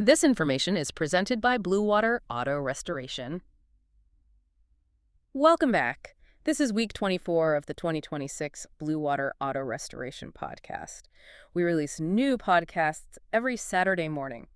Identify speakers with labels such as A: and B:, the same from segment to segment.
A: This information is presented by Bluewater Auto Restoration. Welcome back. This is week 24 of the 2026 Bluewater Auto Restoration podcast. We release new podcasts every Saturday morning.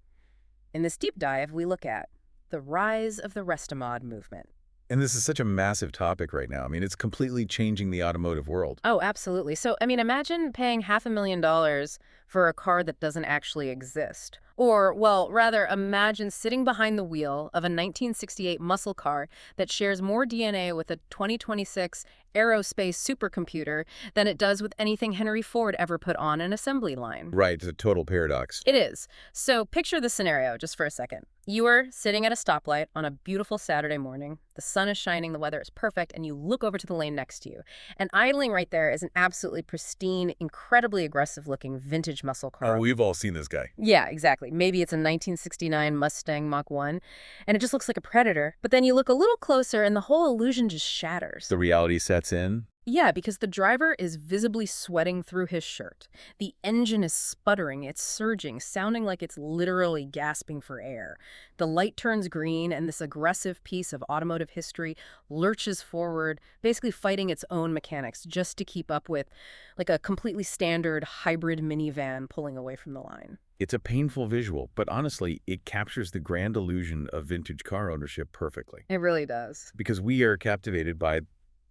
A: In this deep dive, we look at the rise of the Restomod movement.
B: And this is such a massive topic right now. I mean, it's completely changing the automotive world.
A: Oh, absolutely. So, imagine paying $500,000 for a car that doesn't actually exist. Or, well, rather, imagine sitting behind the wheel of a 1968 muscle car that shares more DNA with a 2026 aerospace supercomputer than it does with anything Henry Ford ever put on an assembly line.
B: Right, it's a total paradox.
A: It is. So picture the scenario just for a second. You are sitting at a stoplight on a beautiful Saturday morning. The sun is shining, the weather is perfect, and you look over to the lane next to you. And idling right there is an absolutely pristine, incredibly aggressive-looking vintage muscle car.
B: Oh, we've all seen this guy.
A: Yeah, exactly. Maybe it's a 1969 Mustang Mach 1, and it just looks like a Predator. But then you look a little closer, and the whole illusion just shatters.
B: The reality sets in.
A: Yeah, because the driver is visibly sweating through his shirt. The engine is sputtering, it's surging, sounding like it's literally gasping for air. The light turns green, and this aggressive piece of automotive history lurches forward, basically fighting its own mechanics just to keep up with, like a completely standard hybrid minivan pulling away from the line.
B: It's a painful visual, but honestly, it captures the grand illusion of vintage car ownership perfectly.
A: It really does.
B: Because we are captivated by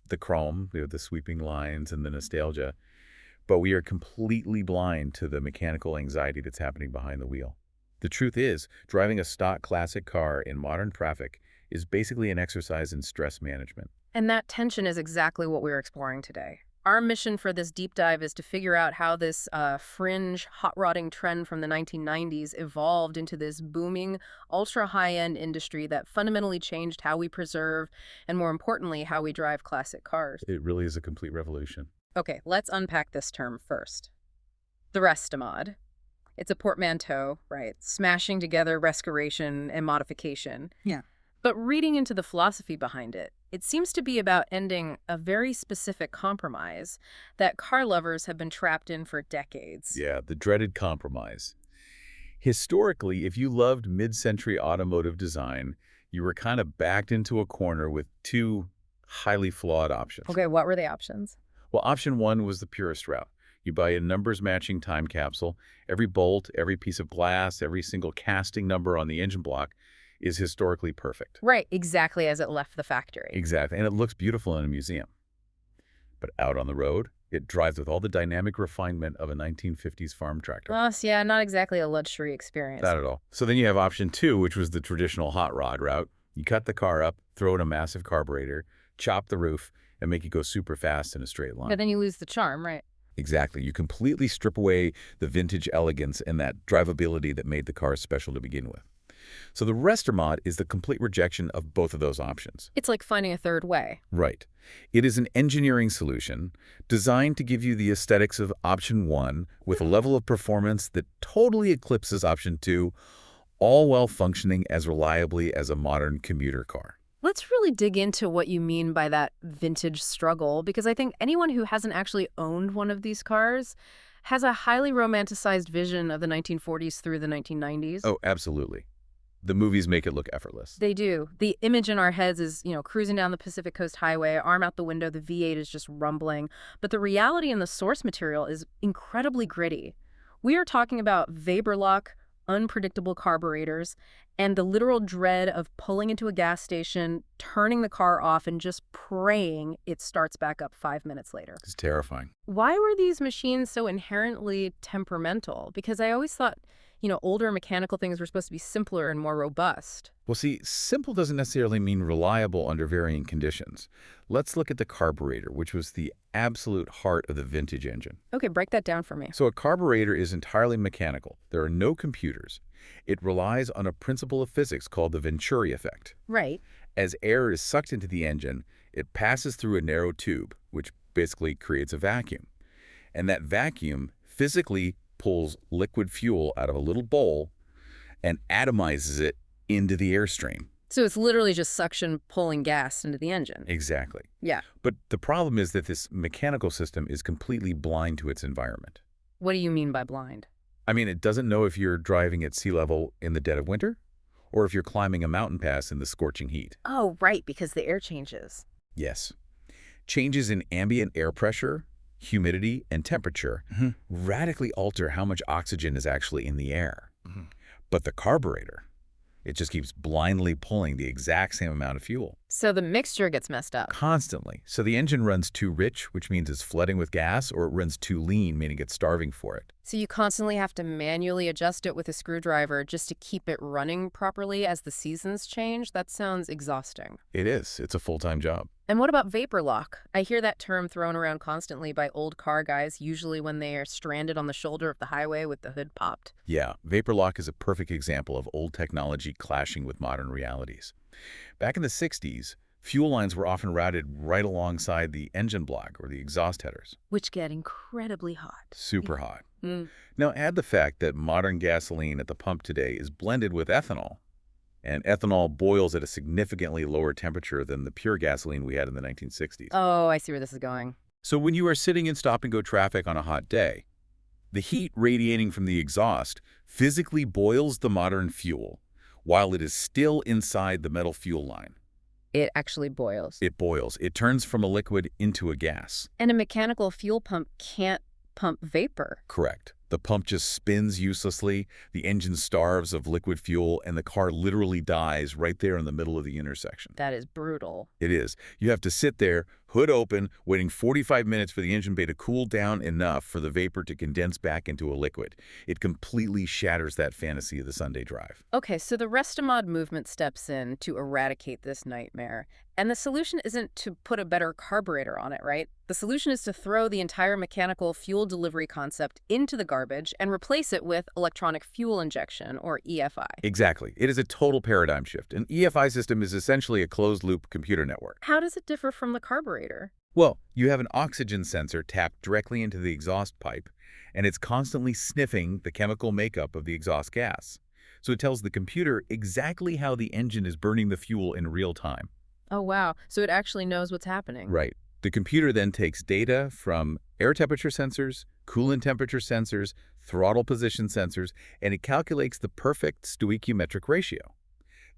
B: the chrome, the sweeping lines and the nostalgia, but we are completely blind to the mechanical anxiety that's happening behind the wheel. The truth is, driving a stock classic car in modern traffic is basically an exercise in stress management.
A: And that tension is exactly what we're exploring today. Our mission for this deep dive is to figure out how this fringe hot rodding trend from the 1990s evolved into this booming, ultra-high-end industry that fundamentally changed how we preserve and, more importantly, how we drive classic cars.
B: It really is a complete revolution.
A: Okay, let's unpack this term first. The Restomod. It's a portmanteau, right? Smashing together restoration and modification.
C: Yeah.
A: But reading into the philosophy behind it, it seems to be about ending a very specific compromise that car lovers have been trapped in for decades.
B: Yeah, the dreaded compromise. Historically, if you loved mid-century automotive design, you were kind of backed into a corner with two highly flawed options.
A: Okay, what were the options?
B: Well, option one was the purest route. You buy a numbers-matching time capsule. Every bolt, every piece of glass, every single casting number on the engine block is historically perfect.
A: Right, exactly as it left the factory.
B: Exactly, and it looks beautiful in a museum. But out on the road, it drives with all the dynamic refinement of a 1950s farm tractor.
A: Well, yeah, not exactly a luxury experience.
B: Not at all. So then you have option two, which was the traditional hot rod route. You cut the car up, throw in a massive carburetor, chop the roof, and make it go super fast in a straight line.
A: But then you lose the charm, right?
B: Exactly. You completely strip away the vintage elegance and that drivability that made the car special to begin with. So the Restomod is the complete rejection of both of those options.
A: It's like finding a third way.
B: Right. It is an engineering solution designed to give you the aesthetics of option one with a level of performance that totally eclipses option two, all while functioning as reliably as a modern commuter car.
A: Let's really dig into what you mean by that vintage struggle, because I think anyone who hasn't actually owned one of these cars has a highly romanticized vision of the 1940s through the 1990s.
B: Oh, absolutely. The movies make it look effortless.
A: They do. The image in our heads is, cruising down the Pacific Coast Highway, arm out the window, the V8 is just rumbling. But the reality in the source material is incredibly gritty. We are talking about Weber lock, unpredictable carburetors, and the literal dread of pulling into a gas station, turning the car off, and just praying it starts back up 5 minutes later.
B: It's terrifying.
A: Why were these machines so inherently temperamental? Because I always thought, older mechanical things were supposed to be simpler and more robust.
B: Well, see, simple doesn't necessarily mean reliable under varying conditions. Let's look at the carburetor, which was the absolute heart of the vintage engine.
A: Okay, break that down for me.
B: So a carburetor is entirely mechanical. There are no computers. It relies on a principle of physics called the Venturi effect.
A: Right.
B: As air is sucked into the engine, it passes through a narrow tube, which basically creates a vacuum. And that vacuum physically pulls liquid fuel out of a little bowl and atomizes it into the airstream.
A: So it's literally just suction pulling gas into the engine.
B: Exactly.
A: Yeah.
B: But the problem is that this mechanical system is completely blind to its environment.
A: What do you mean by blind?
B: I mean, it doesn't know if you're driving at sea level in the dead of winter or if you're climbing a mountain pass in the scorching heat.
A: Oh, right, because the air changes.
B: Yes. Changes in ambient air pressure, humidity, and temperature
C: Hmm.
B: radically alter how much oxygen is actually in the air.
C: Hmm.
B: But the carburetor, it just keeps blindly pulling the exact same amount of fuel.
A: So the mixture gets messed up.
B: Constantly. So the engine runs too rich, which means it's flooding with gas, or it runs too lean, meaning it's starving for it.
A: So you constantly have to manually adjust it with a screwdriver just to keep it running properly as the seasons change? That sounds exhausting.
B: It is. It's a full-time job.
A: And what about vapor lock? I hear that term thrown around constantly by old car guys, usually when they are stranded on the shoulder of the highway with the hood popped.
B: Yeah, vapor lock is a perfect example of old technology clashing with modern realities. Back in the 60s, fuel lines were often routed right alongside the engine block or the exhaust headers.
A: Which get incredibly hot.
B: Super hot.
A: Mm.
B: Now add the fact that modern gasoline at the pump today is blended with ethanol, and ethanol boils at a significantly lower temperature than the pure gasoline we had in the 1960s.
A: Oh, I see where this is going.
B: So when you are sitting in stop-and-go traffic on a hot day, the heat radiating from the exhaust physically boils the modern fuel while it is still inside the metal fuel line.
A: It actually boils.
B: It boils. It turns from a liquid into a gas.
A: And a mechanical fuel pump can't pump vapor.
B: Correct. The pump just spins uselessly, the engine starves of liquid fuel, and the car literally dies right there in the middle of the intersection.
A: That is brutal.
B: It is. You have to sit there, hood open, waiting 45 minutes for the engine bay to cool down enough for the vapor to condense back into a liquid. It completely shatters that fantasy of the Sunday drive.
A: Okay, so the Restomod movement steps in to eradicate this nightmare. And the solution isn't to put a better carburetor on it, right? The solution is to throw the entire mechanical fuel delivery concept into the garbage and replace it with electronic fuel injection, or EFI.
B: Exactly. It is a total paradigm shift. An EFI system is essentially a closed-loop computer network.
A: How does it differ from the carburetor?
B: Well, you have an oxygen sensor tapped directly into the exhaust pipe, and it's constantly sniffing the chemical makeup of the exhaust gas. So it tells the computer exactly how the engine is burning the fuel in real time.
A: Oh, wow. So it actually knows what's happening.
B: Right. The computer then takes data from air temperature sensors, coolant temperature sensors, throttle position sensors, and it calculates the perfect stoichiometric ratio.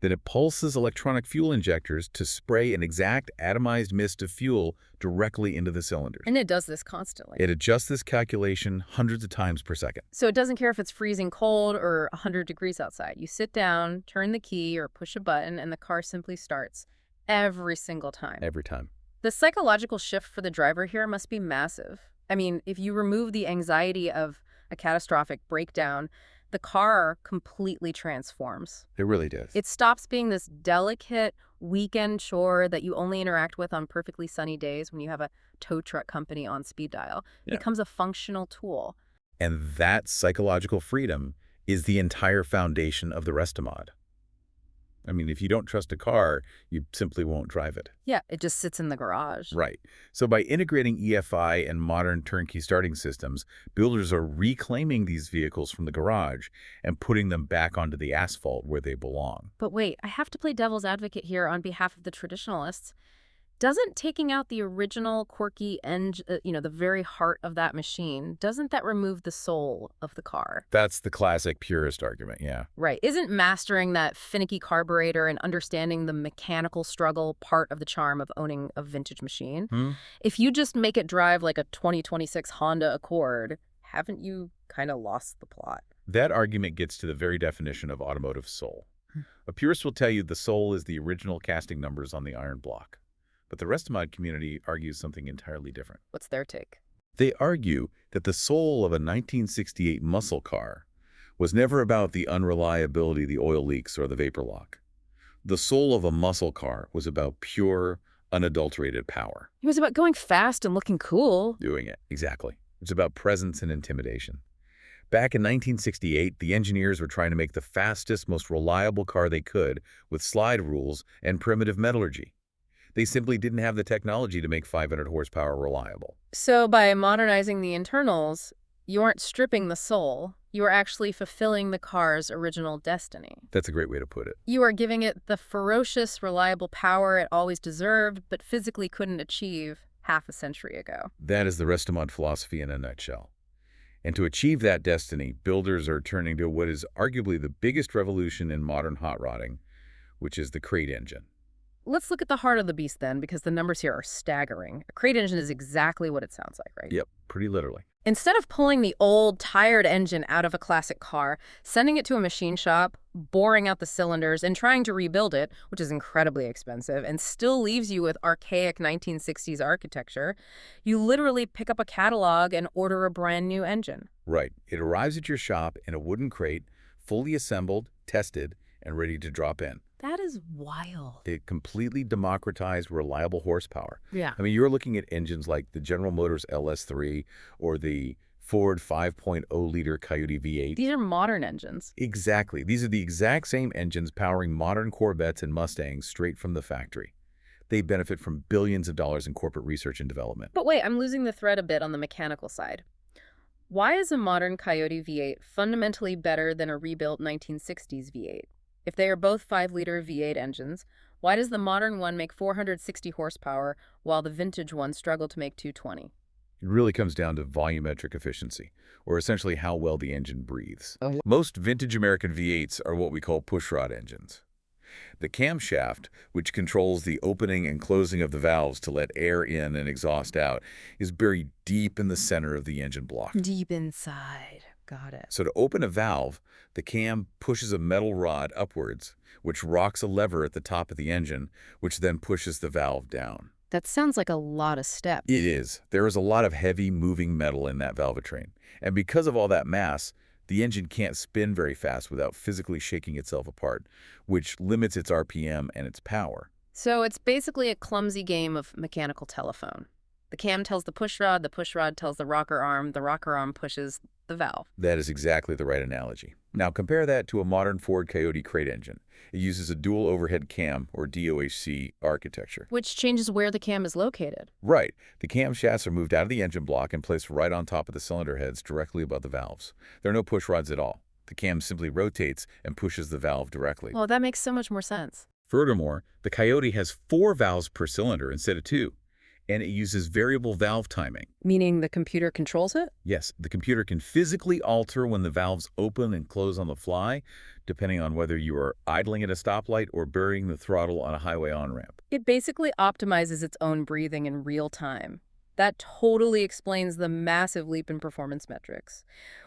B: Then it pulses electronic fuel injectors to spray an exact atomized mist of fuel directly into the cylinders.
A: And it does this constantly.
B: It adjusts this calculation hundreds of times per second.
A: So it doesn't care if it's freezing cold or 100 degrees outside. You sit down, turn the key, or push a button, and the car simply starts. Every single time.
B: Every time.
A: The psychological shift for the driver here must be massive. I mean, if you remove the anxiety of a catastrophic breakdown, the car completely transforms.
B: It really does.
A: It stops being this delicate weekend chore that you only interact with on perfectly sunny days when you have a tow truck company on speed dial. It
B: Yeah.
A: becomes a functional tool.
B: And that psychological freedom is the entire foundation of the Restomod. I mean, if you don't trust a car, you simply won't drive it.
A: Yeah, it just sits in the garage.
B: Right. So by integrating EFI and modern turnkey starting systems, builders are reclaiming these vehicles from the garage and putting them back onto the asphalt where they belong.
A: But wait, I have to play devil's advocate here on behalf of the traditionalists. Doesn't taking out the original quirky the very heart of that machine, doesn't that remove the soul of the car?
B: That's the classic purist argument, yeah.
A: Right. Isn't mastering that finicky carburetor and understanding the mechanical struggle part of the charm of owning a vintage machine? If you just make it drive like a 2026 Honda Accord, haven't you kind of lost the plot?
B: That argument gets to the very definition of automotive soul. A purist will tell you the soul is the original casting numbers on the iron block. But the Restomod community argues something entirely different.
A: What's their take?
B: They argue that the soul of a 1968 muscle car was never about the unreliability of the oil leaks or the vapor lock. The soul of a muscle car was about pure, unadulterated power.
A: It was about going fast and looking cool.
B: Doing it, exactly. It's about presence and intimidation. Back in 1968, the engineers were trying to make the fastest, most reliable car they could with slide rules and primitive metallurgy. They simply didn't have the technology to make 500 horsepower reliable.
A: So by modernizing the internals, you aren't stripping the soul. You are actually fulfilling the car's original destiny.
B: That's a great way to put it.
A: You are giving it the ferocious, reliable power it always deserved, but physically couldn't achieve half a century ago.
B: That is the Restomod philosophy in a nutshell. And to achieve that destiny, builders are turning to what is arguably the biggest revolution in modern hot rodding, which is the crate engine.
A: Let's look at the heart of the beast then, because the numbers here are staggering. A crate engine is exactly what it sounds like, right?
B: Yep, pretty literally.
A: Instead of pulling the old, tired engine out of a classic car, sending it to a machine shop, boring out the cylinders, and trying to rebuild it, which is incredibly expensive and still leaves you with archaic 1960s architecture, you literally pick up a catalog and order a brand new engine.
B: Right. It arrives at your shop in a wooden crate, fully assembled, tested, and ready to drop in.
A: That is wild.
B: It completely democratized reliable horsepower.
A: Yeah.
B: I mean, you're looking at engines like the General Motors LS3 or the Ford 5.0-liter Coyote V8.
A: These are modern engines.
B: Exactly. These are the exact same engines powering modern Corvettes and Mustangs straight from the factory. They benefit from billions of dollars in corporate research and development.
A: But wait, I'm losing the thread a bit on the mechanical side. Why is a modern Coyote V8 fundamentally better than a rebuilt 1960s V8? If they are both 5-liter V8 engines, why does the modern one make 460 horsepower while the vintage one struggled to make 220?
B: It really comes down to volumetric efficiency, or essentially how well the engine breathes.
A: Oh.
B: Most vintage American V8s are what we call pushrod engines. The camshaft, which controls the opening and closing of the valves to let air in and exhaust out, is buried deep in the center of the engine block.
A: Deep inside. Got it.
B: So to open a valve, the cam pushes a metal rod upwards, which rocks a lever at the top of the engine, which then pushes the valve down.
A: That sounds like a lot of steps.
B: It is. There is a lot of heavy moving metal in that valvetrain. And because of all that mass, the engine can't spin very fast without physically shaking itself apart, which limits its RPM and its power.
A: So it's basically a clumsy game of mechanical telephone. The cam tells the pushrod tells the rocker arm pushes the valve.
B: That is exactly the right analogy. Now compare that to a modern Ford Coyote crate engine. It uses a dual overhead cam, or DOHC, architecture.
A: Which changes where the cam is located.
B: Right. The camshafts are moved out of the engine block and placed right on top of the cylinder heads directly above the valves. There are no push rods at all. The cam simply rotates and pushes the valve directly.
A: Well, that makes so much more sense.
B: Furthermore, the Coyote has 4 valves per cylinder instead of 2. And it uses variable valve timing.
A: Meaning the computer controls it?
B: Yes, the computer can physically alter when the valves open and close on the fly, depending on whether you are idling at a stoplight or burying the throttle on a highway on-ramp.
A: It basically optimizes its own breathing in real time. That totally explains the massive leap in performance metrics.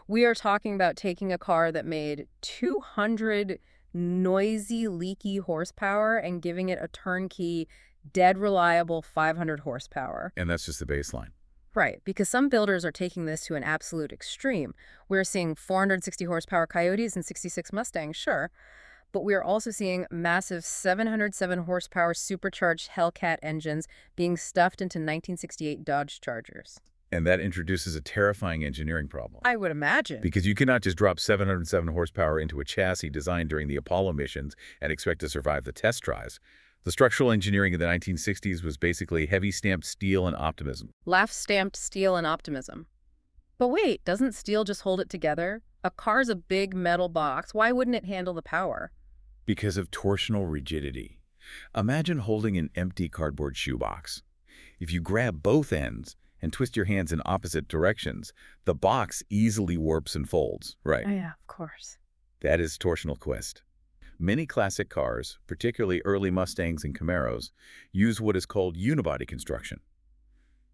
A: We are talking about taking a car that made 200 noisy, leaky horsepower and giving it a turnkey, dead reliable 500 horsepower.
B: And that's just the baseline.
A: Right, because some builders are taking this to an absolute extreme. We're seeing 460 horsepower Coyotes and 66 Mustangs, sure, but we are also seeing massive 707 horsepower supercharged Hellcat engines being stuffed into 1968 Dodge Chargers.
B: And that introduces a terrifying engineering problem.
A: I would imagine.
B: Because you cannot just drop 707 horsepower into a chassis designed during the Apollo missions and expect to survive the test drives. The structural engineering of the 1960s was basically heavy-stamped steel and optimism.
A: Laugh-stamped steel and optimism. But wait, doesn't steel just hold it together? A car's a big metal box. Why wouldn't it handle the power?
B: Because of torsional rigidity. Imagine holding an empty cardboard shoebox. If you grab both ends and twist your hands in opposite directions, the box easily warps and folds, right?
A: Oh, yeah, of course.
B: That is torsional twist. Many classic cars, particularly early Mustangs and Camaros, use what is called unibody construction.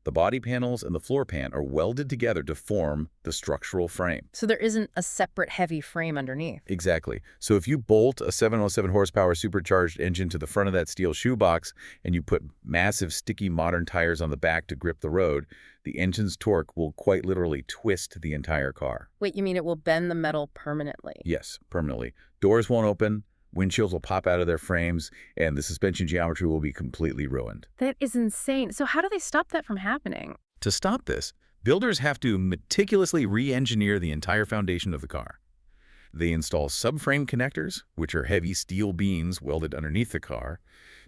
B: The body panels and the floor pan are welded together to form the structural frame.
A: So there isn't a separate heavy frame underneath.
B: Exactly. So if you bolt a 707 horsepower supercharged engine to the front of that steel shoebox and you put massive sticky modern tires on the back to grip the road, the engine's torque will quite literally twist the entire car.
A: Wait, you mean it will bend the metal permanently?
B: Yes, permanently. Doors won't open. Windshields will pop out of their frames, and the suspension geometry will be completely ruined.
A: That is insane. So how do they stop that from happening?
B: To stop this, builders have to meticulously re-engineer the entire foundation of the car. They install subframe connectors, which are heavy steel beams welded underneath the car,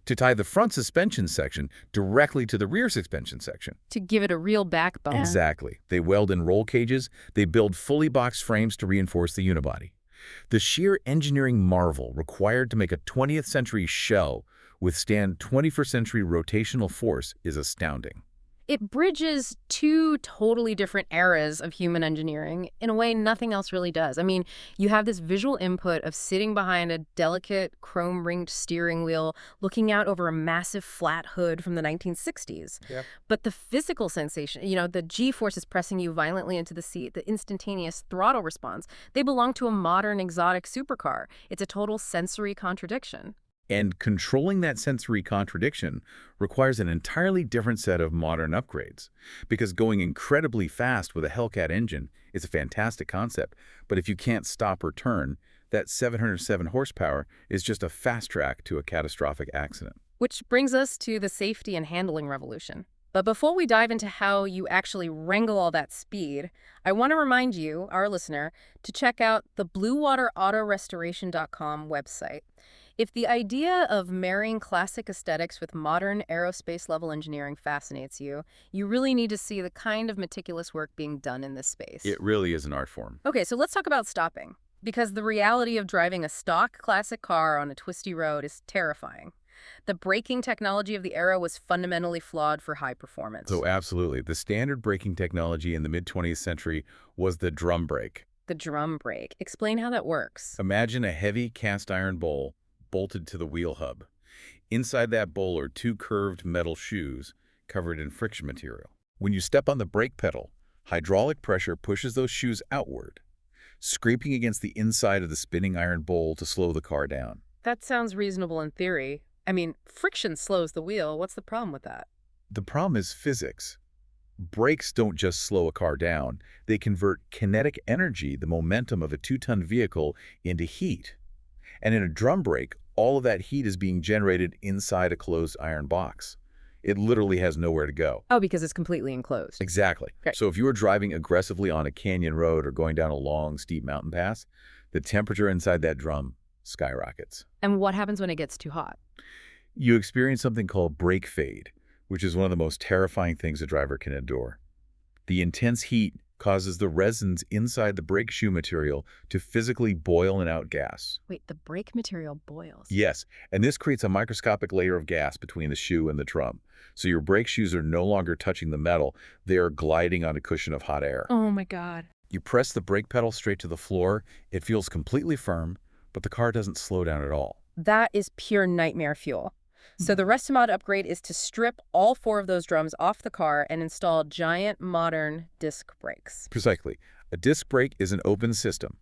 B: to tie the front suspension section directly to the rear suspension section.
A: To give it a real backbone.
B: Exactly. They weld in roll cages. They build fully boxed frames to reinforce the unibody. The sheer engineering marvel required to make a 20th century shell withstand 21st century rotational force is astounding.
A: It bridges two totally different eras of human engineering in a way nothing else really does. I mean, you have this visual input of sitting behind a delicate chrome-ringed steering wheel, looking out over a massive flat hood from the 1960s.
B: Yep.
A: But the physical sensation, the G-forces pressing you violently into the seat, the instantaneous throttle response, they belong to a modern exotic supercar. It's a total sensory contradiction.
B: And controlling that sensory contradiction requires an entirely different set of modern upgrades. Because going incredibly fast with a Hellcat engine is a fantastic concept, but if you can't stop or turn, that 707 horsepower is just a fast track to a catastrophic accident.
A: Which brings us to the safety and handling revolution. But before we dive into how you actually wrangle all that speed, I want to remind you, our listener, to check out the BlueWaterAutoRestoration.com website. If the idea of marrying classic aesthetics with modern aerospace-level engineering fascinates you, you really need to see the kind of meticulous work being done in this space.
B: It really is an art form.
A: Okay, so let's talk about stopping. Because the reality of driving a stock classic car on a twisty road is terrifying. The braking technology of the era was fundamentally flawed for high performance.
B: So absolutely. The standard braking technology in the mid-20th century was the drum brake.
A: The drum brake. Explain how that works.
B: Imagine a heavy cast iron bowl bolted to the wheel hub. Inside that bowl are two curved metal shoes covered in friction material. When you step on the brake pedal, hydraulic pressure pushes those shoes outward, scraping against the inside of the spinning iron bowl to slow the car down.
A: That sounds reasonable in theory. I mean, friction slows the wheel. What's the problem with that?
B: The problem is physics. Brakes don't just slow a car down. They convert kinetic energy, the momentum of a 2-ton vehicle, into heat. And in a drum brake, all of that heat is being generated inside a closed iron box. It literally has nowhere to go.
A: Oh, because it's completely enclosed.
B: Exactly.
A: Okay.
B: So if you were driving aggressively on a canyon road or going down a long, steep mountain pass, the temperature inside that drum skyrockets.
A: And what happens when it gets too hot?
B: You experience something called brake fade, which is one of the most terrifying things a driver can endure. The intense heat causes the resins inside the brake shoe material to physically boil and outgas.
A: Wait, the brake material boils?
B: Yes, and this creates a microscopic layer of gas between the shoe and the drum. So your brake shoes are no longer touching the metal, they are gliding on a cushion of hot air.
A: Oh my God.
B: You press the brake pedal straight to the floor, it feels completely firm, but the car doesn't slow down at all.
A: That is pure nightmare fuel. So the Restomod upgrade is to strip all 4 of those drums off the car and install giant modern disc brakes.
B: Precisely. A disc brake is an open system.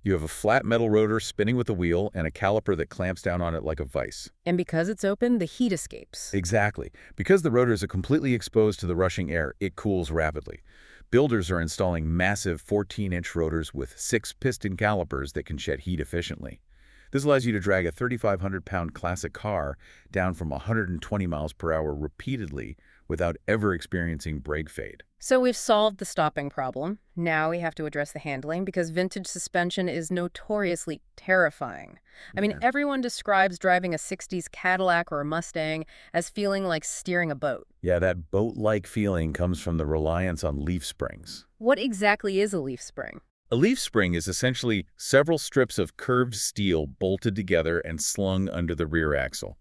B: You have a flat metal rotor spinning with a wheel and a caliper that clamps down on it like a vise.
A: And because it's open, the heat escapes.
B: Exactly. Because the rotors are completely exposed to the rushing air, it cools rapidly. Builders are installing massive 14-inch rotors with 6 piston calipers that can shed heat efficiently. This allows you to drag a 3,500-pound classic car down from 120 miles per hour repeatedly without ever experiencing brake fade.
A: So we've solved the stopping problem. Now we have to address the handling because vintage suspension is notoriously terrifying. I mean, everyone describes driving a 60s Cadillac or a Mustang as feeling like steering a boat.
B: Yeah, that boat-like feeling comes from the reliance on leaf springs.
A: What exactly is a leaf spring?
B: A leaf spring is essentially several strips of curved steel bolted together and slung under the rear axle.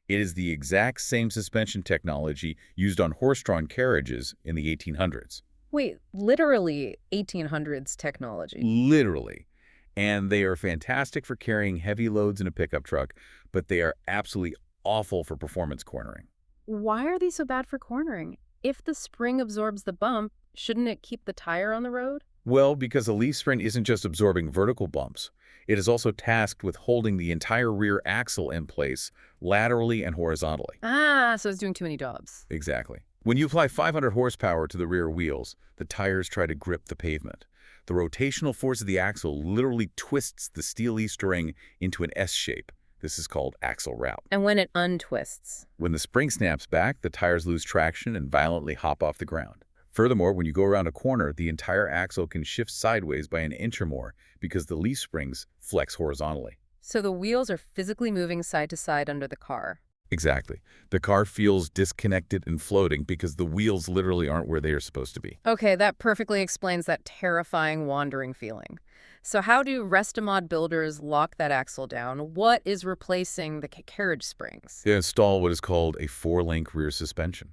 B: It is the exact same suspension technology used on horse-drawn carriages in the 1800s.
A: Wait, literally 1800s technology?
B: Literally. And they are fantastic for carrying heavy loads in a pickup truck, but they are absolutely awful for performance cornering.
A: Why are they so bad for cornering? If the spring absorbs the bump, shouldn't it keep the tire on the road?
B: Well, because a leaf spring isn't just absorbing vertical bumps. It is also tasked with holding the entire rear axle in place laterally and horizontally.
A: Ah, so it's doing too many jobs.
B: Exactly. When you apply 500 horsepower to the rear wheels, the tires try to grip the pavement. The rotational force of the axle literally twists the steel Easter ring into an S shape. This is called axle rout.
A: And when it untwists?
B: When the spring snaps back, the tires lose traction and violently hop off the ground. Furthermore, when you go around a corner, the entire axle can shift sideways by an inch or more because the leaf springs flex horizontally.
A: So the wheels are physically moving side to side under the car.
B: Exactly. The car feels disconnected and floating because the wheels literally aren't where they are supposed to be.
A: Okay, that perfectly explains that terrifying wandering feeling. So how do Restomod builders lock that axle down? What is replacing the carriage springs?
B: They install what is called a 4-link rear suspension.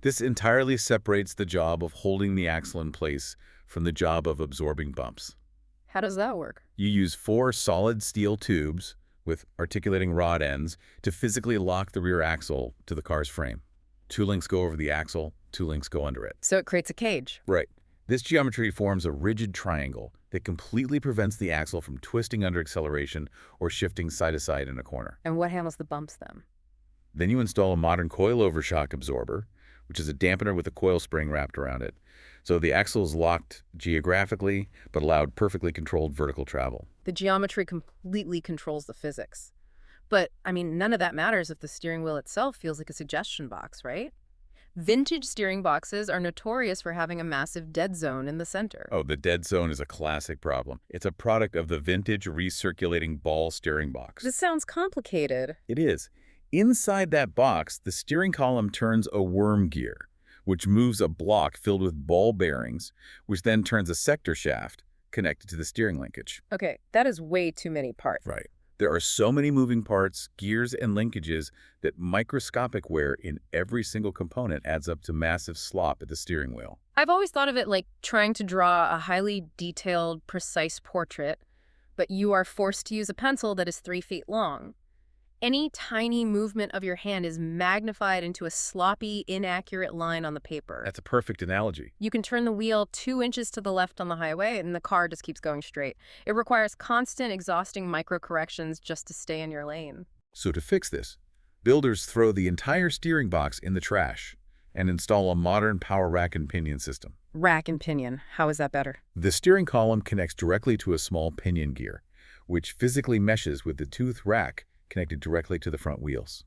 B: This entirely separates the job of holding the axle in place from the job of absorbing bumps.
A: How does that work?
B: You use 4 solid steel tubes with articulating rod ends to physically lock the rear axle to the car's frame. 2 links go over the axle, 2 links go under it.
A: So it creates a cage.
B: Right. This geometry forms a rigid triangle that completely prevents the axle from twisting under acceleration or shifting side to side in a corner.
A: And what handles the bumps then?
B: Then you install a modern coilover shock absorber, which is a dampener with a coil spring wrapped around it. So the axle is locked geographically, but allowed perfectly controlled vertical travel.
A: The geometry completely controls the physics. But, I mean, none of that matters if the steering wheel itself feels like a suggestion box, right? Vintage steering boxes are notorious for having a massive dead zone in the center.
B: Oh, the dead zone is a classic problem. It's a product of the vintage recirculating ball steering box.
A: This sounds complicated.
B: It is. Inside that box, the steering column turns a worm gear, which moves a block filled with ball bearings, which then turns a sector shaft connected to the steering linkage.
A: Okay, that is way too many parts.
B: Right. There are so many moving parts, gears, and linkages that microscopic wear in every single component adds up to massive slop at the steering wheel.
A: I've always thought of it like trying to draw a highly detailed, precise portrait, but you are forced to use a pencil that is 3 feet long. Any tiny movement of your hand is magnified into a sloppy, inaccurate line on the paper.
B: That's a perfect analogy.
A: You can turn the wheel 2 inches to the left on the highway, and the car just keeps going straight. It requires constant, exhausting micro-corrections just to stay in your lane.
B: So to fix this, builders throw the entire steering box in the trash and install a modern power rack and pinion system.
A: Rack and pinion. How is that better?
B: The steering column connects directly to a small pinion gear, which physically meshes with the tooth rack connected directly to the front wheels.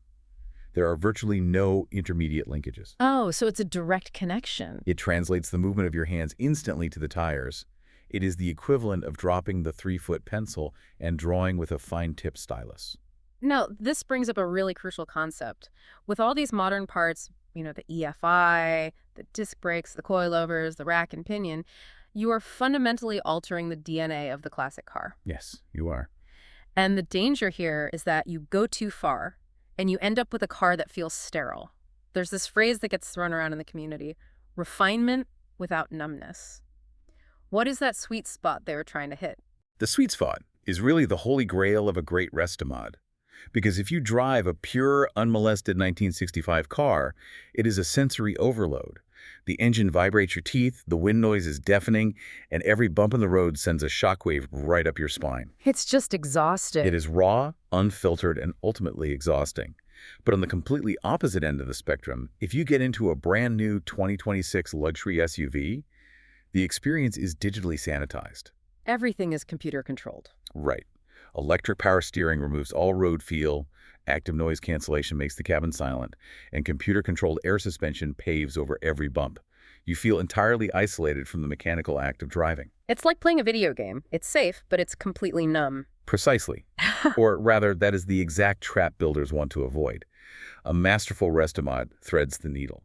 B: There are virtually no intermediate linkages.
A: Oh, so it's a direct connection.
B: It translates the movement of your hands instantly to the tires. It is the equivalent of dropping the 3-foot pencil and drawing with a fine-tipped stylus.
A: Now, this brings up a really crucial concept. With all these modern parts, the EFI, the disc brakes, the coilovers, the rack and pinion, you are fundamentally altering the DNA of the classic car.
B: Yes, you are.
A: And the danger here is that you go too far and you end up with a car that feels sterile. There's this phrase that gets thrown around in the community, refinement without numbness. What is that sweet spot they were trying to hit?
B: The sweet spot is really the holy grail of a great Restomod. Because if you drive a pure, unmolested 1965 car, it is a sensory overload. The engine vibrates your teeth, the wind noise is deafening, and every bump in the road sends a shockwave right up your spine.
A: It's just exhausting.
B: It is raw, unfiltered, and ultimately exhausting. But on the completely opposite end of the spectrum, if you get into a brand new 2026 luxury SUV, the experience is digitally sanitized.
A: Everything is computer controlled.
B: Right. Electric power steering removes all road feel, active noise cancellation makes the cabin silent, and computer-controlled air suspension paves over every bump. You feel entirely isolated from the mechanical act of driving.
A: It's like playing a video game. It's safe, but it's completely numb.
B: Precisely. Or rather, that is the exact trap builders want to avoid. A masterful Restomod threads the needle.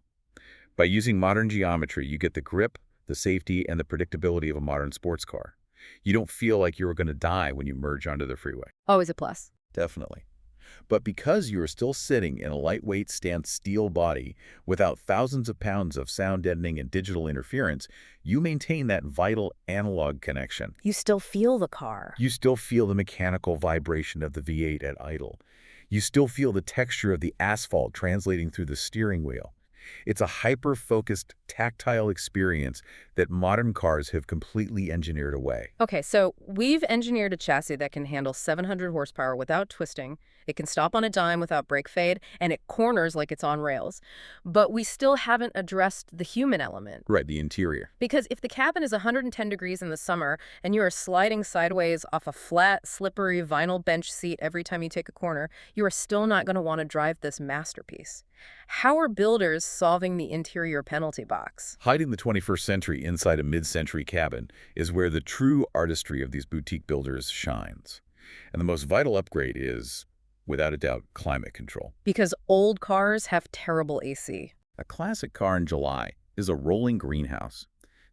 B: By using modern geometry, you get the grip, the safety, and the predictability of a modern sports car. You don't feel like you're going to die when you merge onto the freeway.
A: Always a plus.
B: Definitely. But because you are still sitting in a lightweight stamped steel body without thousands of pounds of sound deadening and digital interference, you maintain that vital analog connection.
A: You still feel the car.
B: You still feel the mechanical vibration of the V8 at idle. You still feel the texture of the asphalt translating through the steering wheel. It's a hyper-focused, tactile experience that modern cars have completely engineered away.
A: Okay, so we've engineered a chassis that can handle 700 horsepower without twisting. It can stop on a dime without brake fade, and it corners like it's on rails. But we still haven't addressed the human element.
B: Right, the interior.
A: Because if the cabin is 110 degrees in the summer and you are sliding sideways off a flat, slippery vinyl bench seat every time you take a corner, you are still not going to want to drive this masterpiece. How are builders solving the interior penalty box?
B: Hiding the 21st century inside a mid-century cabin is where the true artistry of these boutique builders shines. And the most vital upgrade is, without a doubt, climate control.
A: Because old cars have terrible AC.
B: A classic car in July is a rolling greenhouse.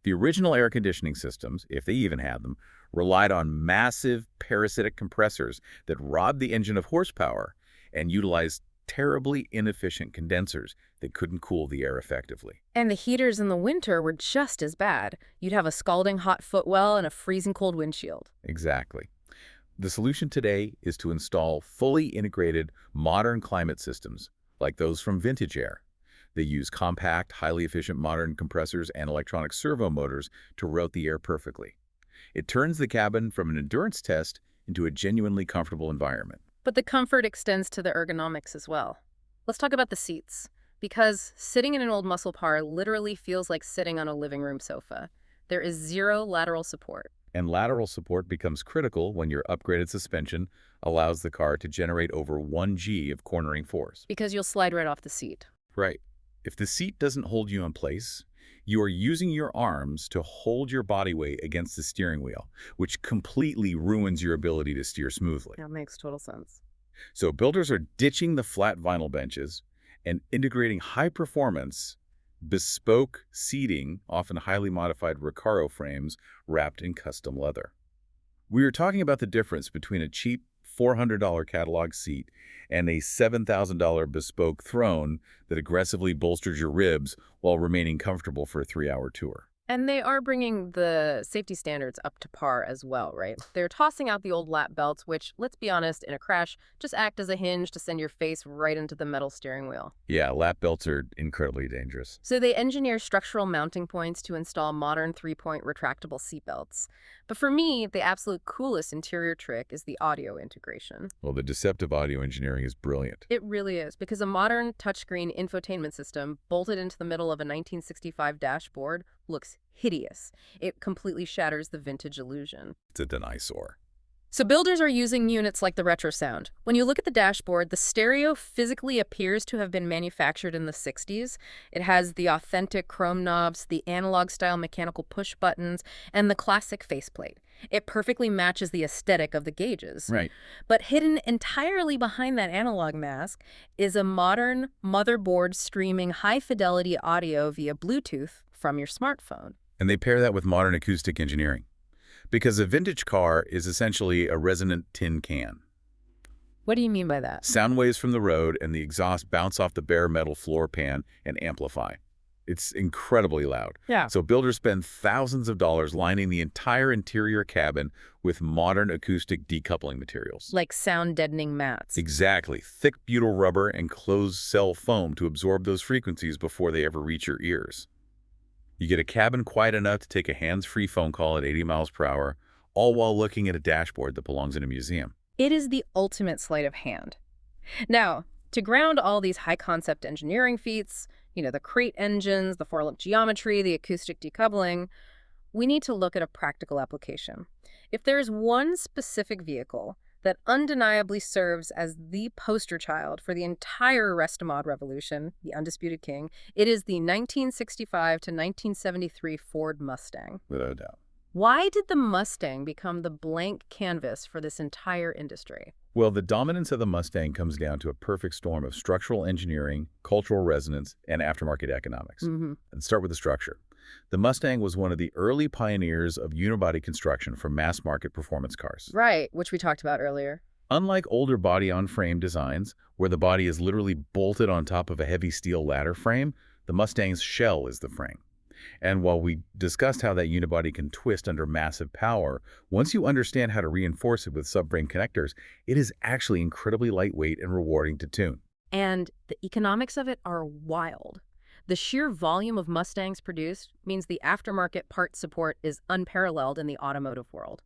B: The original air conditioning systems, if they even had them, relied on massive parasitic compressors that robbed the engine of horsepower and utilized terribly inefficient condensers that couldn't cool the air effectively.
A: And the heaters in the winter were just as bad. You'd have a scalding hot footwell and a freezing cold windshield.
B: Exactly. The solution today is to install fully integrated modern climate systems like those from Vintage Air. They use compact, highly efficient modern compressors and electronic servo motors to route the air perfectly. It turns the cabin from an endurance test into a genuinely comfortable environment.
A: But the comfort extends to the ergonomics as well. Let's talk about the seats. Because sitting in an old muscle car literally feels like sitting on a living room sofa. There is zero lateral support.
B: And lateral support becomes critical when your upgraded suspension allows the car to generate over 1 G of cornering force.
A: Because you'll slide right off the seat.
B: Right. If the seat doesn't hold you in place, you are using your arms to hold your body weight against the steering wheel, which completely ruins your ability to steer smoothly.
A: That makes total sense.
B: So builders are ditching the flat vinyl benches and integrating high-performance, bespoke seating, often highly modified Recaro frames wrapped in custom leather. We are talking about the difference between a cheap $400 catalog seat and a $7,000 bespoke throne that aggressively bolsters your ribs while remaining comfortable for a 3-hour tour.
A: And they are bringing the safety standards up to par as well, right? They're tossing out the old lap belts, which, let's be honest, in a crash, just act as a hinge to send your face right into the metal steering wheel.
B: Yeah, lap belts are incredibly dangerous.
A: So they engineer structural mounting points to install modern 3-point retractable seatbelts. But for me, the absolute coolest interior trick is the audio integration.
B: Well, the deceptive audio engineering is brilliant.
A: It really is, because a modern touchscreen infotainment system bolted into the middle of a 1965 dashboard looks hideous. It completely shatters the vintage illusion.
B: It's a dinosaur.
A: So builders are using units like the Retro Sound. When you look at the dashboard, the stereo physically appears to have been manufactured in the 60s. It has the authentic chrome knobs, the analog-style mechanical push buttons, and the classic faceplate. It perfectly matches the aesthetic of the gauges.
B: Right.
A: But hidden entirely behind that analog mask is a modern motherboard streaming high-fidelity audio via Bluetooth from your smartphone.
B: And they pair that with modern acoustic engineering. Because a vintage car is essentially a resonant tin can.
A: What do you mean by that?
B: Sound waves from the road and the exhaust bounce off the bare metal floor pan and amplify. It's incredibly loud.
A: Yeah.
B: So builders spend thousands of dollars lining the entire interior cabin with modern acoustic decoupling materials.
A: Like sound deadening mats.
B: Exactly. Thick butyl rubber and closed cell foam to absorb those frequencies before they ever reach your ears. You get a cabin quiet enough to take a hands-free phone call at 80 miles per hour, all while looking at a dashboard that belongs in a museum.
A: It is the ultimate sleight of hand. Now, to ground all these high-concept engineering feats, the crate engines, the four-link geometry, the acoustic decoupling, we need to look at a practical application. If there is one specific vehicle that undeniably serves as the poster child for the entire Restomod revolution, the undisputed king, it is the 1965 to 1973 Ford Mustang.
B: Without a doubt.
A: Why did the Mustang become the blank canvas for this entire industry?
B: Well, the dominance of the Mustang comes down to a perfect storm of structural engineering, cultural resonance, and aftermarket economics. Let's start with the structure. The Mustang was one of the early pioneers of unibody construction for mass-market performance cars.
A: Right, which we talked about earlier.
B: Unlike older body-on-frame designs, where the body is literally bolted on top of a heavy steel ladder frame, the Mustang's shell is the frame. And while we discussed how that unibody can twist under massive power, once you understand how to reinforce it with subframe connectors, it is actually incredibly lightweight and rewarding to tune.
A: And the economics of it are wild. The sheer volume of Mustangs produced means the aftermarket part support is unparalleled in the automotive world.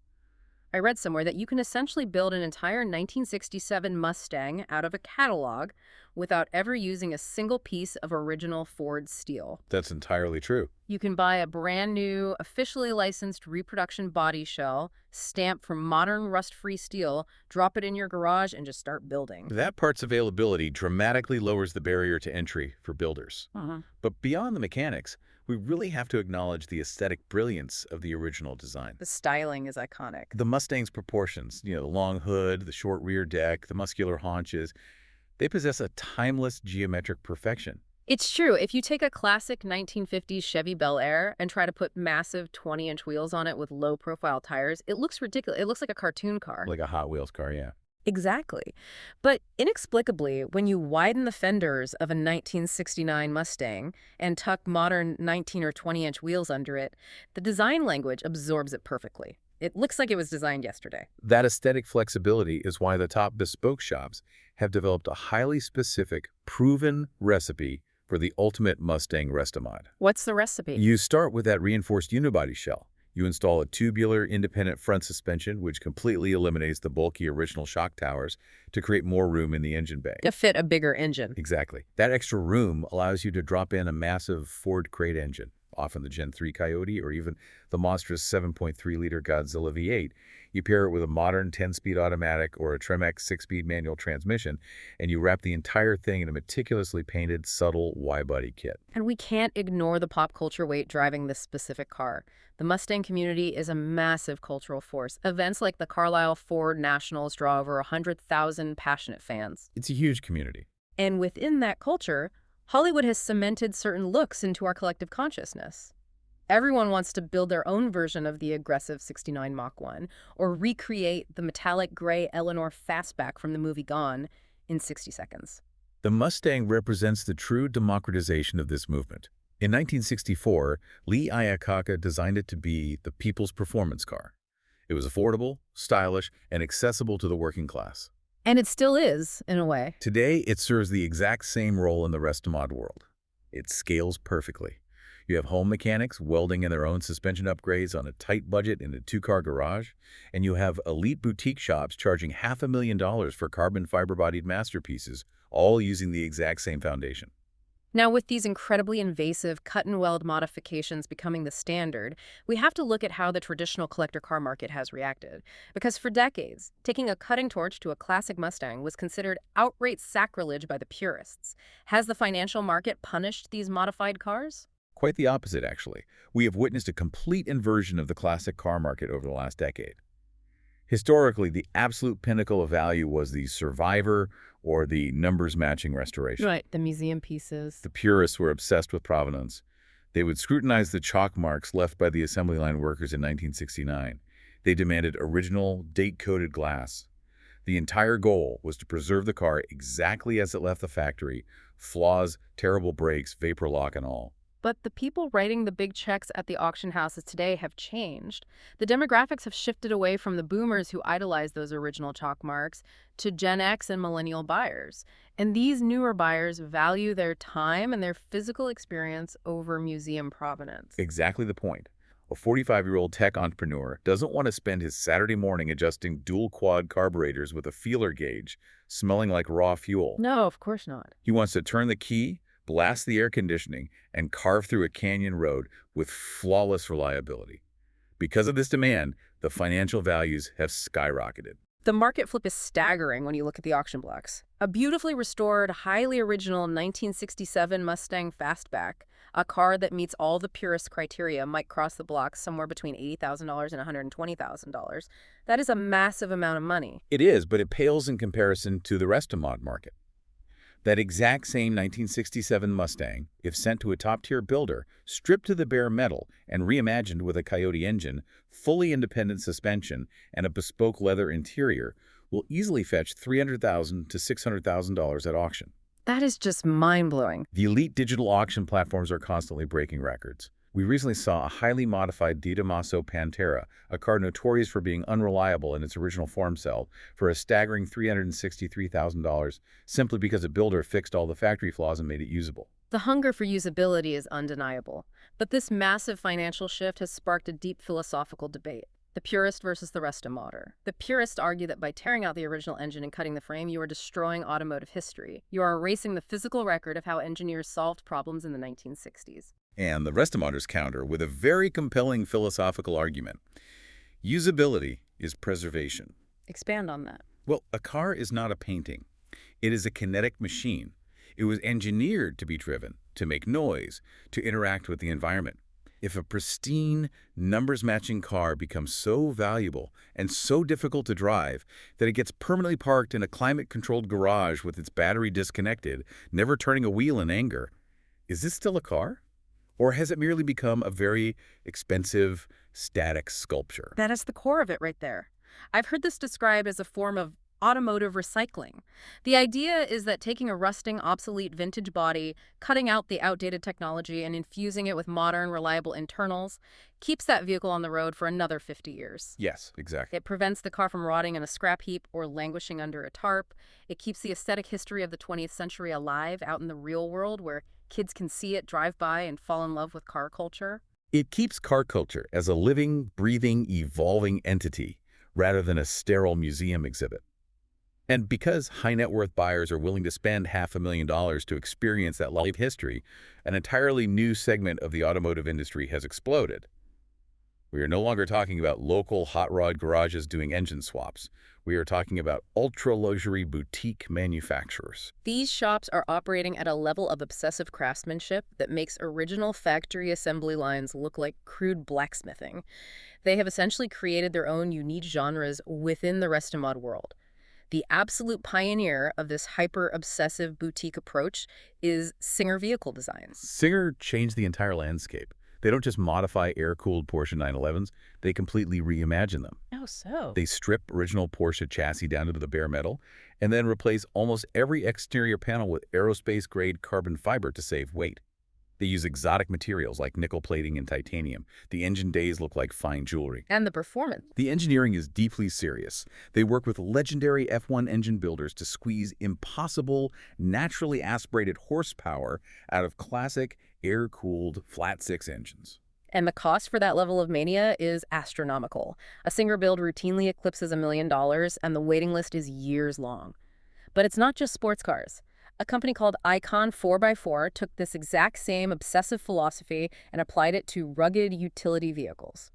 A: I read somewhere that you can essentially build an entire 1967 Mustang out of a catalog without ever using a single piece of original Ford steel.
B: That's entirely true.
A: You can buy a brand new, officially licensed reproduction body shell, stamped from modern rust-free steel, drop it in your garage, and just start building.
B: That part's availability dramatically lowers the barrier to entry for builders. But beyond the mechanics, we really have to acknowledge the aesthetic brilliance of the original design.
A: The styling is iconic.
B: The Mustang's proportions, the long hood, the short rear deck, the muscular haunches, they possess a timeless geometric perfection.
A: It's true. If you take a classic 1950s Chevy Bel Air and try to put massive 20-inch wheels on it with low-profile tires, it looks ridiculous. It looks like a cartoon car.
B: Like a Hot Wheels car, yeah.
A: Exactly. But inexplicably, when you widen the fenders of a 1969 Mustang and tuck modern 19 or 20-inch wheels under it, the design language absorbs it perfectly. It looks like it was designed yesterday.
B: That aesthetic flexibility is why the top bespoke shops have developed a highly specific, proven recipe for the ultimate Mustang Restomod.
A: What's the recipe?
B: You start with that reinforced unibody shell. You install a tubular independent front suspension, which completely eliminates the bulky original shock towers to create more room in the engine bay.
A: To fit a bigger engine.
B: Exactly. That extra room allows you to drop in a massive Ford crate engine, often the Gen 3 Coyote or even the monstrous 7.3-liter Godzilla V8. You pair it with a modern 10-speed automatic or a Tremec 6-speed manual transmission, and you wrap the entire thing in a meticulously painted, subtle Y-body kit.
A: And we can't ignore the pop culture weight driving this specific car. The Mustang community is a massive cultural force. Events like the Carlisle Ford Nationals draw over 100,000 passionate fans.
B: It's a huge community.
A: And within that culture, Hollywood has cemented certain looks into our collective consciousness. Everyone wants to build their own version of the aggressive 69 Mach 1 or recreate the metallic gray Eleanor fastback from the movie Gone in 60 seconds.
B: The Mustang represents the true democratization of this movement. In 1964, Lee Iacocca designed it to be the people's performance car. It was affordable, stylish, and accessible to the working class.
A: And it still is, in a way.
B: Today, it serves the exact same role in the Restomod world. It scales perfectly. You have home mechanics welding in their own suspension upgrades on a tight budget in a two-car garage, and you have elite boutique shops charging $500,000 for carbon fiber-bodied masterpieces, all using the exact same foundation.
A: Now, with these incredibly invasive cut-and-weld modifications becoming the standard, we have to look at how the traditional collector car market has reacted. Because for decades, taking a cutting torch to a classic Mustang was considered outright sacrilege by the purists. Has the financial market punished these modified cars?
B: Quite the opposite, actually. We have witnessed a complete inversion of the classic car market over the last decade. Historically, the absolute pinnacle of value was the survivor or the numbers-matching restoration.
A: Right, the museum pieces.
B: The purists were obsessed with provenance. They would scrutinize the chalk marks left by the assembly line workers in 1969. They demanded original, date-coded glass. The entire goal was to preserve the car exactly as it left the factory, flaws, terrible brakes, vapor lock, and all.
A: But the people writing the big checks at the auction houses today have changed. The demographics have shifted away from the boomers who idolized those original chalk marks to Gen X and millennial buyers. And these newer buyers value their time and their physical experience over museum provenance.
B: Exactly the point. A 45-year-old tech entrepreneur doesn't want to spend his Saturday morning adjusting dual-quad carburetors with a feeler gauge, smelling like raw fuel.
A: No, of course not.
B: He wants to turn the key, blast the air conditioning, and carve through a canyon road with flawless reliability. Because of this demand, the financial values have skyrocketed.
A: The market flip is staggering when you look at the auction blocks. A beautifully restored, highly original 1967 Mustang Fastback, a car that meets all the purist criteria, might cross the blocks somewhere between $80,000 and $120,000. That is a massive amount of money.
B: It is, but it pales in comparison to the Restomod market. That exact same 1967 Mustang, if sent to a top-tier builder, stripped to the bare metal and reimagined with a Coyote engine, fully independent suspension, and a bespoke leather interior, will easily fetch $300,000 to $600,000 at auction.
A: That is just mind-blowing.
B: The elite digital auction platforms are constantly breaking records. We recently saw a highly modified Di Damaso Pantera, a car notorious for being unreliable in its original form cell, for a staggering $363,000 simply because a builder fixed all the factory flaws and made it usable.
A: The hunger for usability is undeniable, but this massive financial shift has sparked a deep philosophical debate. The purist versus the Restomodder. The purists argue that by tearing out the original engine and cutting the frame, you are destroying automotive history. You are erasing the physical record of how engineers solved problems in the 1960s.
B: And the Restomodders counter with a very compelling philosophical argument. Usability is preservation.
A: Expand on that.
B: Well, a car is not a painting. It is a kinetic machine. It was engineered to be driven, to make noise, to interact with the environment. If a pristine, numbers-matching car becomes so valuable and so difficult to drive that it gets permanently parked in a climate-controlled garage with its battery disconnected, never turning a wheel in anger, is this still a car? Or has it merely become a very expensive, static sculpture?
A: That is the core of it right there. I've heard this described as a form of automotive recycling. The idea is that taking a rusting, obsolete vintage body, cutting out the outdated technology, and infusing it with modern, reliable internals keeps that vehicle on the road for another 50 years.
B: Yes, exactly.
A: It prevents the car from rotting in a scrap heap or languishing under a tarp. It keeps the aesthetic history of the 20th century alive out in the real world where kids can see it, drive by, and fall in love with car culture.
B: It keeps car culture as a living, breathing, evolving entity rather than a sterile museum exhibit. And because high net worth buyers are willing to spend $500,000 to experience that life history, an entirely new segment of the automotive industry has exploded. We are no longer talking about local hot rod garages doing engine swaps. We are talking about ultra-luxury boutique manufacturers.
A: These shops are operating at a level of obsessive craftsmanship that makes original factory assembly lines look like crude blacksmithing. They have essentially created their own unique genres within the Restomod world. The absolute pioneer of this hyper-obsessive boutique approach is Singer Vehicle Designs.
B: Singer changed the entire landscape. They don't just modify air-cooled Porsche 911s, they completely reimagine them.
A: Oh, so?
B: They strip original Porsche chassis down to the bare metal and then replace almost every exterior panel with aerospace-grade carbon fiber to save weight. They use exotic materials like nickel plating and titanium. The engine days look like fine jewelry.
A: And the performance.
B: The engineering is deeply serious. They work with legendary F1 engine builders to squeeze impossible, naturally aspirated horsepower out of classic, air-cooled, flat-six engines.
A: And the cost for that level of mania is astronomical. A Singer build routinely eclipses $1 million, and the waiting list is years long. But it's not just sports cars. A company called Icon 4x4 took this exact same obsessive philosophy and applied it to rugged utility vehicles.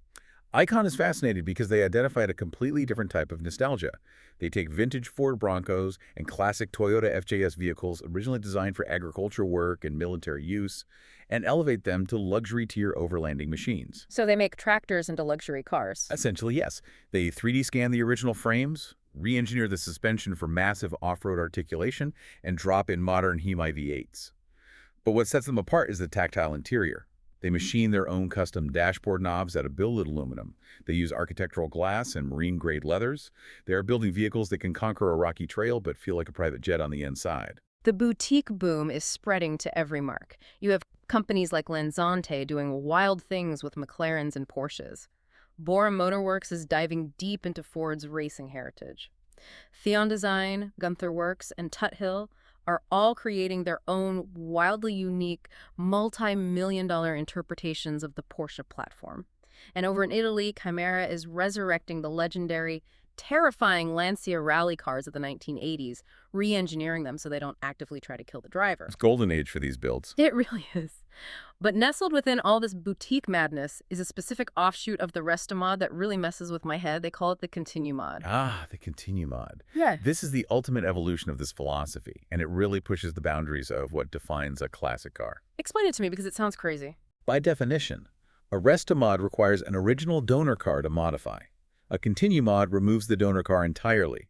B: Icon is fascinating because they identified a completely different type of nostalgia. They take vintage Ford Broncos and classic Toyota FJS vehicles originally designed for agricultural work and military use and elevate them to luxury-tier overlanding machines.
A: So they make tractors into luxury cars.
B: Essentially, yes. They 3D scan the original frames, re-engineer the suspension for massive off-road articulation, and drop in modern Hemi V8s. But what sets them apart is the tactile interior. They machine their own custom dashboard knobs out of billet aluminum. They use architectural glass and marine-grade leathers. They are building vehicles that can conquer a rocky trail but feel like a private jet on the inside.
A: The boutique boom is spreading to every mark. You have companies like Lanzante doing wild things with McLarens and Porsches. Bora Motorworks is diving deep into Ford's racing heritage. Theon Design, Gunther Works, and Tuthill are all creating their own wildly unique, multi-million-dollar interpretations of the Porsche platform. And over in Italy, Chimera is resurrecting the legendary, terrifying Lancia rally cars of the 1980s, re-engineering them so they don't actively try to kill the driver.
B: It's golden age for these builds.
A: It really is. But nestled within all this boutique madness is a specific offshoot of the Restomod that really messes with my head. They call it the Continue mod.
B: Ah, the Continue mod.
A: Yeah.
B: This is the ultimate evolution of this philosophy, and it really pushes the boundaries of what defines a classic car.
A: Explain it to me because it sounds crazy.
B: By definition, a Restomod requires an original donor car to modify. A Continue mod removes the donor car entirely.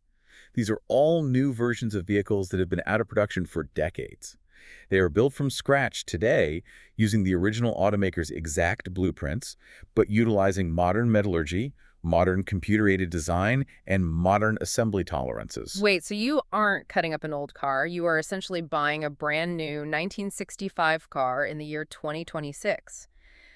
B: These are all new versions of vehicles that have been out of production for decades. They are built from scratch today using the original automaker's exact blueprints, but utilizing modern metallurgy, modern computer-aided design, and modern assembly tolerances.
A: Wait, so you aren't cutting up an old car. You are essentially buying a brand new 1965 car in the year 2026.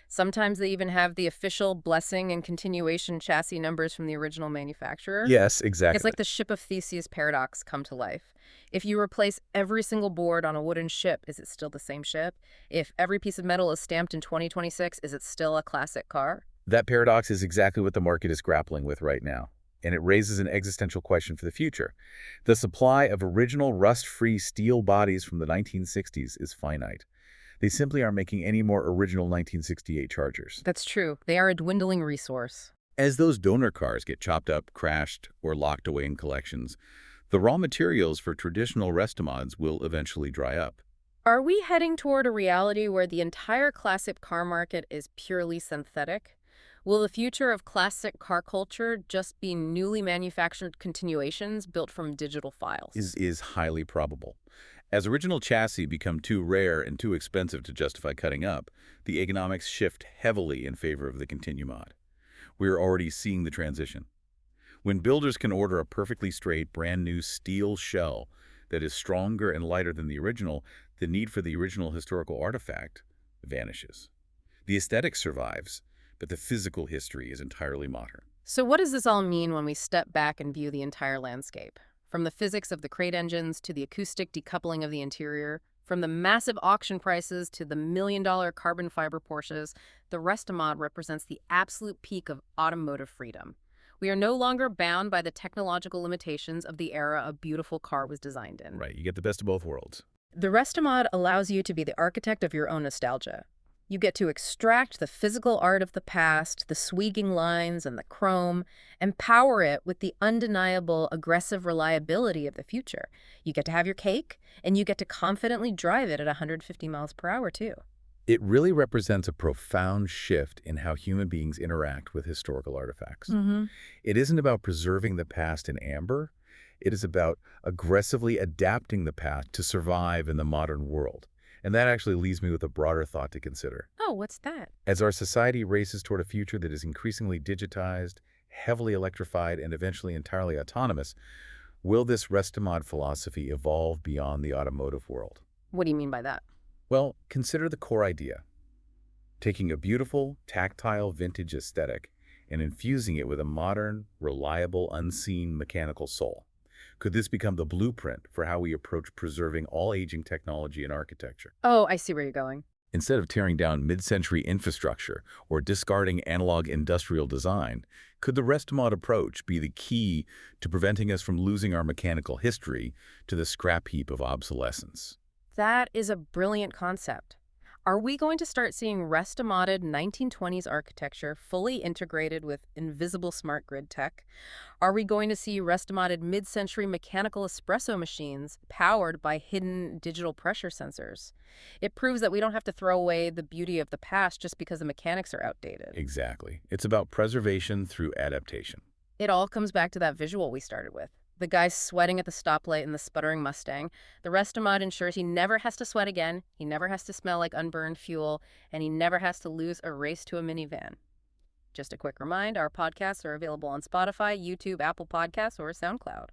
A: Sometimes they even have the official blessing and continuation chassis numbers from the original manufacturer.
B: Yes, exactly.
A: It's like the ship of Theseus paradox come to life. If you replace every single board on a wooden ship, is it still the same ship? If every piece of metal is stamped in 2026, is it still a classic car?
B: That paradox is exactly what the market is grappling with right now, and it raises an existential question for the future. The supply of original rust-free steel bodies from the 1960s is finite. They simply aren't making any more original 1968 Chargers.
A: That's true. They are a dwindling resource.
B: As those donor cars get chopped up, crashed, or locked away in collections, the raw materials for traditional Restomods will eventually dry up.
A: Are we heading toward a reality where the entire classic car market is purely synthetic? Will the future of classic car culture just be newly manufactured continuations built from digital files?
B: Is highly probable. As original chassis become too rare and too expensive to justify cutting up, the economics shift heavily in favor of the Continue mod. We're already seeing the transition. When builders can order a perfectly straight, brand new steel shell that is stronger and lighter than the original, the need for the original historical artifact vanishes. The aesthetic survives, but the physical history is entirely modern.
A: So what does this all mean when we step back and view the entire landscape? From the physics of the crate engines to the acoustic decoupling of the interior, from the massive auction prices to the million-dollar carbon fiber Porsches, the Restomod represents the absolute peak of automotive freedom. We are no longer bound by the technological limitations of the era a beautiful car was designed in.
B: Right, you get the best of both worlds.
A: The Restomod allows you to be the architect of your own nostalgia. You get to extract the physical art of the past, the sweeping lines and the chrome, and power it with the undeniable aggressive reliability of the future. You get to have your cake, and you get to confidently drive it at 150 miles per hour, too.
B: It really represents a profound shift in how human beings interact with historical artifacts. It isn't about preserving the past in amber. It is about aggressively adapting the past to survive in the modern world. And that actually leaves me with a broader thought to consider.
A: Oh, what's that?
B: As our society races toward a future that is increasingly digitized, heavily electrified, and eventually entirely autonomous, will this Restomod philosophy evolve beyond the automotive world?
A: What do you mean by that?
B: Well, consider the core idea. Taking a beautiful, tactile vintage aesthetic and infusing it with a modern, reliable, unseen mechanical soul. Could this become the blueprint for how we approach preserving all aging technology and architecture?
A: Oh, I see where you're going.
B: Instead of tearing down mid-century infrastructure or discarding analog industrial design, could the Restomod approach be the key to preventing us from losing our mechanical history to the scrap heap of obsolescence?
A: That is a brilliant concept. Are we going to start seeing Restomoded 1920s architecture fully integrated with invisible smart grid tech? Are we going to see Restomoded mid-century mechanical espresso machines powered by hidden digital pressure sensors? It proves that we don't have to throw away the beauty of the past just because the mechanics are outdated.
B: Exactly. It's about preservation through adaptation.
A: It all comes back to that visual we started with. The guy sweating at the stoplight in the sputtering Mustang. The Restomod ensures he never has to sweat again, he never has to smell like unburned fuel, and he never has to lose a race to a minivan. Just a quick reminder, our podcasts are available on Spotify, YouTube, Apple Podcasts, or SoundCloud.